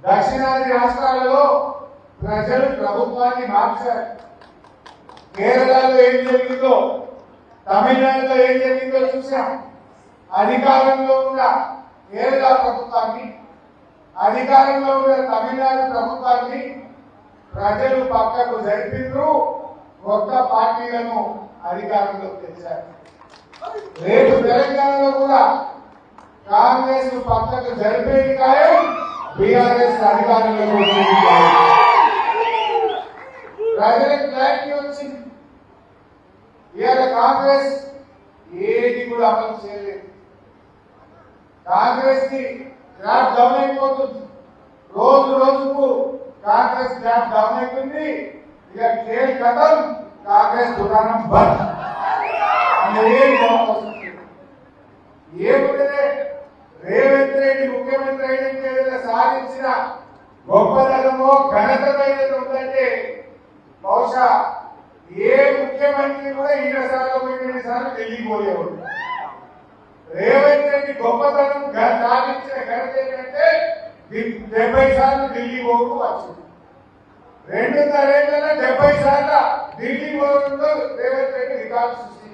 దక్షిణాది రాష్ట్రాలలో ప్రజలు ప్రభుత్వాన్ని మార్చారు. కేరళలో ఏం జరిగిందో, తమిళనాడులో ఏం జరిగిందో చూసాం. అధికారంలో ఉన్న కేరళ ప్రభుత్వాన్ని, అధికారంలో ఉన్న తమిళనాడు ప్రభుత్వాన్ని ప్రజలు పక్కకు జరిపిండ్రు, కొత్త పార్టీలను అధికారంలోకి తెచ్చారు. రేపు తెలంగాణలో కూడా కాంగ్రెస్ పక్కకు జరిపేది ఖాయం, బీఆర్ఎస్ అధికారంలోకి వచ్చేది ఖాయం. ప్రజలకు క్లారిటీ వచ్చింది. ఇవాళ కాంగ్రెస్ ఏది కూడా అమలు చేయలేదు. కాంగ్రెస్ కి గ్రాఫ్ డౌన్ అయిపోతుంది. రోజు రోజుకు కాంగ్రెస్ గ్రాఫ్ డౌన్ అయిపోయింది. ఇక ఖేల్ ఖతం, కాంగ్రెస్ దుకాణం బంద్. ఏముంటే రేవంత్ రెడ్డి ముఖ్యమంత్రి అయిన సాధించిన గొప్పదనమో ఘనతమైన ఉందంటే బహుశా ఏ ముఖ్యమంత్రి కూడా ఈసార్లు ఢిల్లీ పోయేవాడు. రేవంత్ రెడ్డి గొప్పతనం సాధించిన ఘనత ఏంటంటే 70 సార్లు ఢిల్లీ పోకు వచ్చింది. 2.5 ఏళ్లలో 70 సార్లు ఢిల్లీ పోవడంలో రేవంత్ రెడ్డి రికార్డు సృష్టించారు.